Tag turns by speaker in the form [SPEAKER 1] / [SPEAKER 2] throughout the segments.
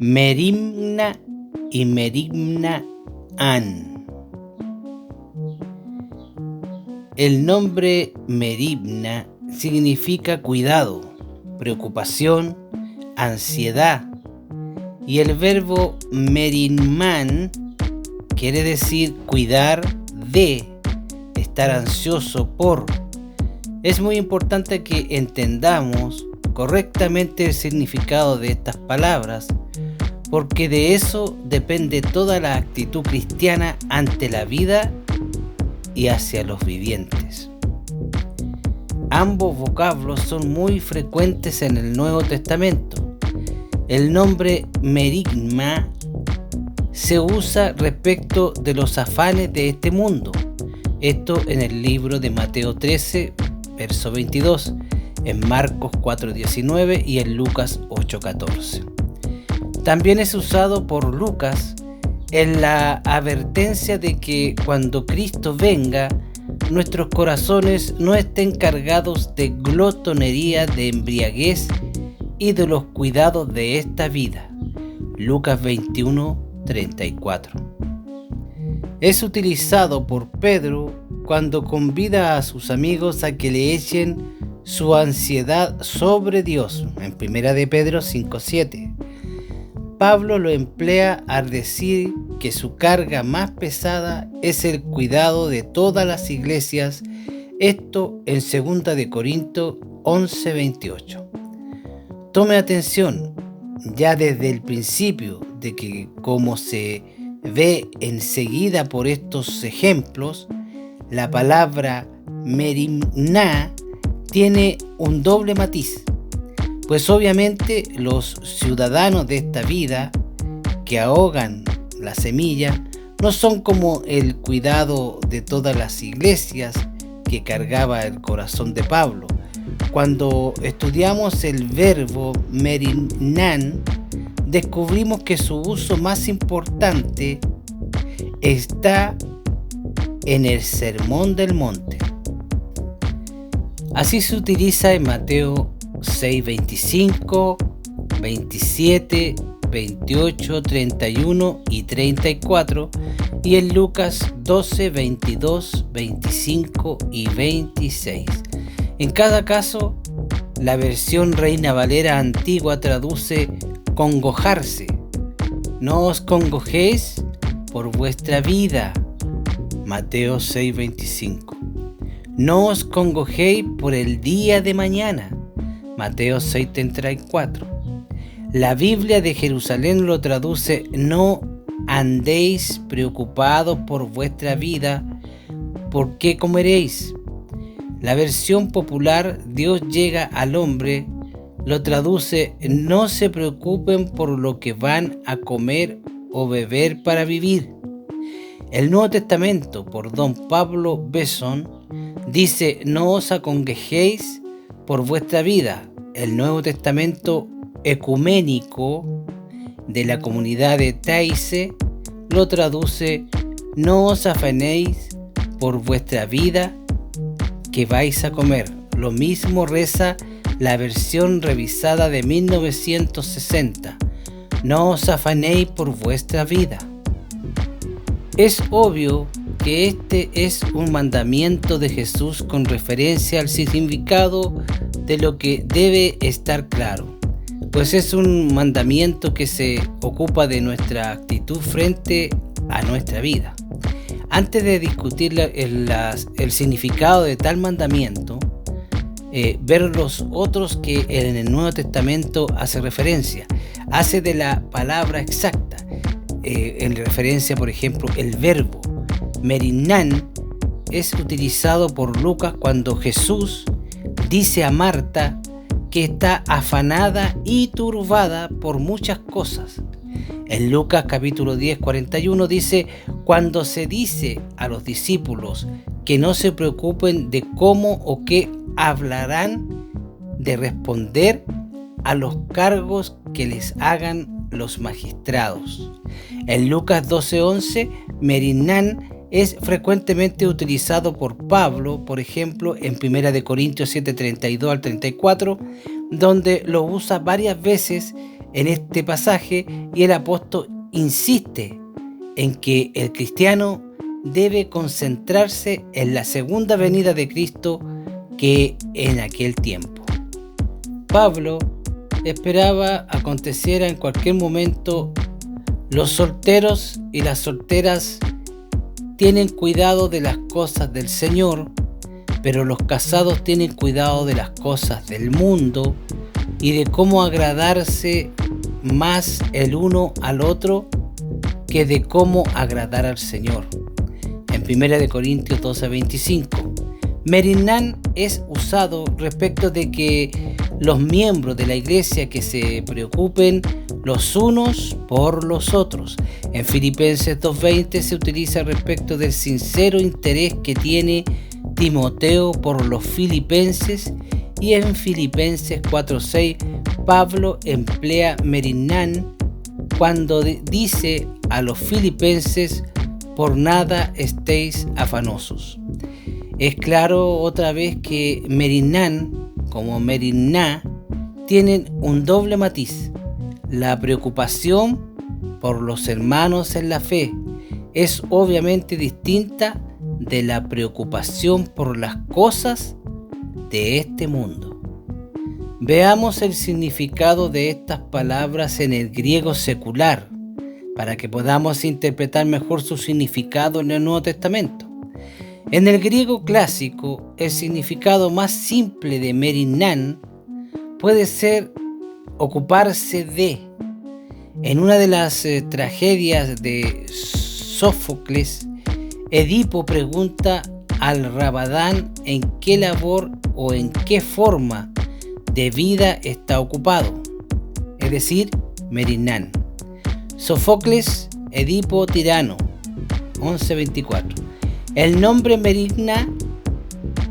[SPEAKER 1] Merimna y Merimna An. El nombre Merimna significa cuidado, preocupación, ansiedad, y el verbo merimman quiere decir cuidar de, estar ansioso por. Es muy importante que entendamos correctamente el significado de estas palabras, porque de eso depende toda la actitud cristiana ante la vida y hacia los vivientes. Ambos vocablos son muy frecuentes en el Nuevo Testamento. El nombre merimna se usa respecto de los afanes de este mundo. Esto en el libro de Mateo 13, verso 22, en Marcos 4:19 y en Lucas 8:14. También es usado por Lucas en la advertencia de que cuando Cristo venga, nuestros corazones no estén cargados de glotonería, de embriaguez y de los cuidados de esta vida. Lucas 21:34. Es utilizado por Pedro cuando convida a sus amigos a que le echen su ansiedad sobre Dios, en 1 de Pedro 5:7. Pablo lo emplea al decir que su carga más pesada es el cuidado de todas las iglesias, esto en 2 de Corintios 11:28. Tome atención, ya desde el principio, de que como se ve enseguida por estos ejemplos, la palabra merimna tiene un doble matiz. Pues obviamente los ciudadanos de esta vida que ahogan la semilla no son como el cuidado de todas las iglesias que cargaba el corazón de Pablo. Cuando estudiamos el verbo merimnan, descubrimos que su uso más importante está en el Sermón del Monte. Así se utiliza en Mateo 6:25, 27, 28, 31 y 34 y en Lucas 12, 22, 25 y 26. En cada caso, la versión Reina Valera antigua traduce congojarse. No os congojéis por vuestra vida. Mateo 6:25. No os congojéis por el día de mañana. Mateo 6:34. La Biblia de Jerusalén lo traduce: no andéis preocupados por vuestra vida, ¿por qué comeréis? La versión popular Dios llega al hombre lo traduce: no se preocupen por lo que van a comer o beber para vivir. El Nuevo Testamento, por Don Pablo Besson, dice: no os acongojéis por vuestra vida. El Nuevo Testamento ecuménico de la comunidad de Taizé lo traduce: no os afanéis por vuestra vida que vais a comer. Lo mismo reza la versión revisada de 1960: no os afanéis por vuestra vida. Es obvio que este es un mandamiento de Jesús con referencia al significado de lo que debe estar claro, pues es un mandamiento que se ocupa de nuestra actitud frente a nuestra vida. Antes de discutir el significado de tal mandamiento, ver los otros que en el Nuevo Testamento hace referencia, hace de la palabra exacta, en referencia, por ejemplo, el verbo merimnan es utilizado por Lucas cuando Jesús dice a Marta que está afanada y turbada por muchas cosas. En Lucas capítulo 10, 41 dice: cuando se dice a los discípulos que no se preocupen de cómo o qué hablarán, de responder a los cargos que les hagan los magistrados. En Lucas 12:11, merimnan es frecuentemente utilizado por Pablo, por ejemplo, en 1 de Corintios 7:32 al 34, donde lo usa varias veces en este pasaje, y el apóstol insiste en que el cristiano debe concentrarse en la segunda venida de Cristo que en aquel tiempo. Pablo esperaba aconteciera en cualquier momento. Los solteros y las solteras tienen cuidado de las cosas del Señor, pero los casados tienen cuidado de las cosas del mundo y de cómo agradarse más el uno al otro que de cómo agradar al Señor. En 1 Corintios 12:25, Merinan es usado respecto de que los miembros de la iglesia que se preocupen los unos por los otros. En Filipenses 2:20 se utiliza respecto del sincero interés que tiene Timoteo por los filipenses, y en Filipenses 4:6 Pablo emplea Merinan cuando dice a los filipenses: por nada estéis afanosos. Es claro otra vez que Merinan como Meriná tienen un doble matiz. La preocupación por los hermanos en la fe es obviamente distinta de la preocupación por las cosas de este mundo. Veamos el significado de estas palabras en el griego secular, para que podamos interpretar mejor su significado en el Nuevo Testamento. En el griego clásico, el significado más simple de Merinan puede ser ocuparse de. En una de las tragedias de Sófocles, Edipo pregunta al Rabadán en qué labor o en qué forma de vida está ocupado, es decir, Merinan. Sófocles, Edipo tirano, 11:24. El nombre Meriná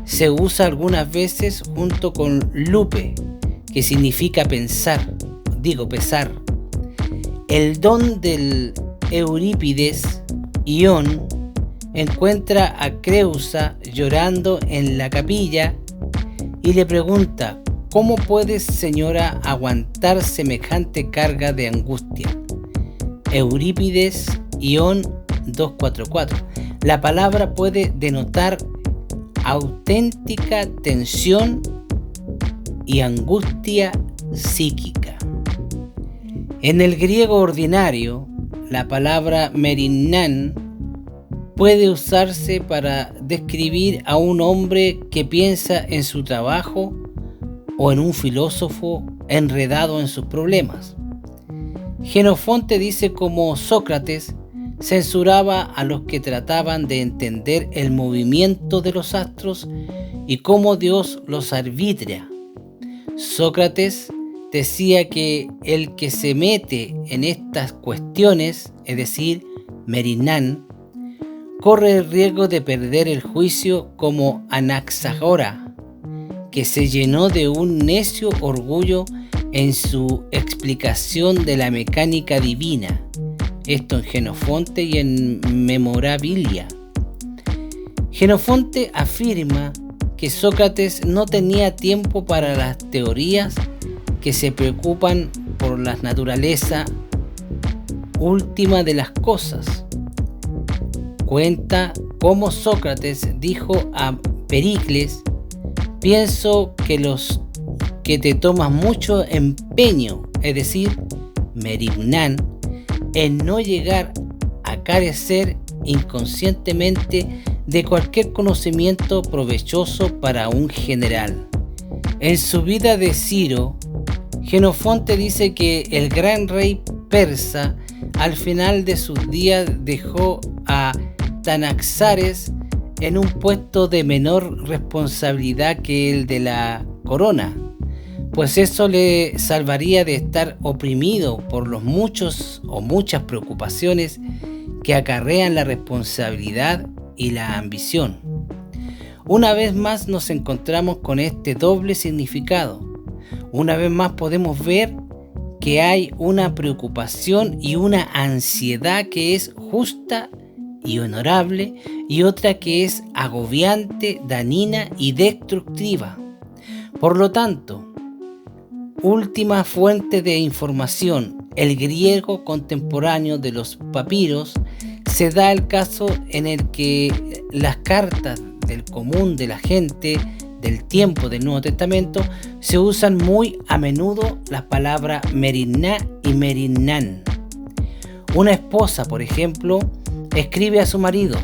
[SPEAKER 1] se usa algunas veces junto con lupe, que significa pesar. El don del Eurípides, Ión, encuentra a Creusa llorando en la capilla y le pregunta: ¿cómo puedes, señora, aguantar semejante carga de angustia? Eurípides, Ión 2:44. La palabra puede denotar auténtica tensión y angustia psíquica. En el griego ordinario, la palabra Merinan puede usarse para describir a un hombre que piensa en su trabajo o en un filósofo enredado en sus problemas. Jenofonte dice cómo Sócrates censuraba a los que trataban de entender el movimiento de los astros y cómo Dios los arbitra. Sócrates decía que el que se mete en estas cuestiones, es decir, Merinan, corre el riesgo de perder el juicio como Anaxágora, que se llenó de un necio orgullo en su explicación de la mecánica divina. Esto en Jenofonte y en Memorabilia. Jenofonte afirma que Sócrates no tenía tiempo para las teorías que se preocupan por la naturaleza última de las cosas. Cuenta cómo Sócrates dijo a Pericles: pienso que los que te tomas mucho empeño, es decir, Merinan, en no llegar a carecer inconscientemente de cualquier conocimiento provechoso para un general. En su vida de Ciro, Jenofonte dice que el gran rey persa al final de sus días dejó a Tanaxares en un puesto de menor responsabilidad que el de la corona, pues eso le salvaría de estar oprimido por los muchos o muchas preocupaciones que acarrean la responsabilidad y la ambición. Una vez más nos encontramos con este doble significado. Una vez más podemos ver que hay una preocupación y una ansiedad que es justa y honorable, y otra que es agobiante, dañina y destructiva. Por lo tanto, última fuente de información, el griego contemporáneo de los papiros, se da el caso en el que las cartas del común de la gente del tiempo del Nuevo Testamento se usan muy a menudo las palabras merinná y merinnán. Una esposa, por ejemplo, escribe a su marido: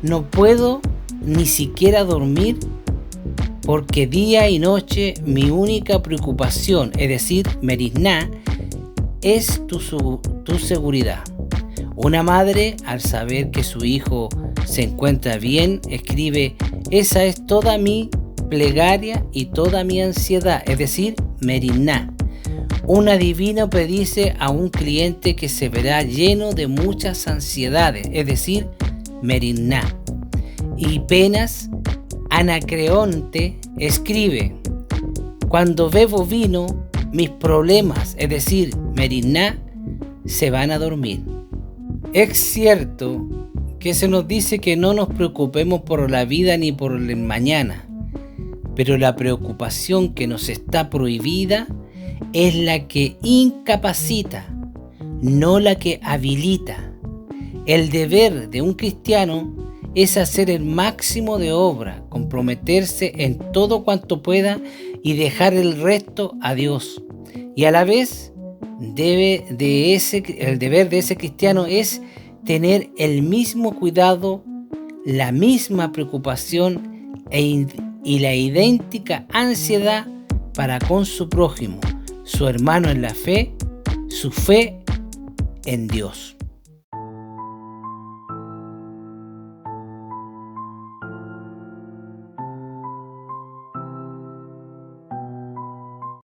[SPEAKER 1] no puedo ni siquiera dormir porque día y noche mi única preocupación, es decir, merinná, es tu seguridad. Una madre, al saber que su hijo se encuentra bien, escribe: esa es toda mi plegaria y toda mi ansiedad, es decir, merinná. Un adivino predice a un cliente que se verá lleno de muchas ansiedades, es decir, merinná. Y Penas, Anacreonte, escribe: cuando bebo vino, mis problemas, es decir, merinná, se van a dormir. Es cierto que se nos dice que no nos preocupemos por la vida ni por el mañana, pero la preocupación que nos está prohibida es la que incapacita, no la que habilita. El deber de un cristiano es hacer el máximo de obra, comprometerse en todo cuanto pueda y dejar el resto a Dios. Y a la vez, el deber de ese cristiano es tener el mismo cuidado, la misma preocupación y la idéntica ansiedad para con su prójimo, su hermano en la fe, su fe en Dios.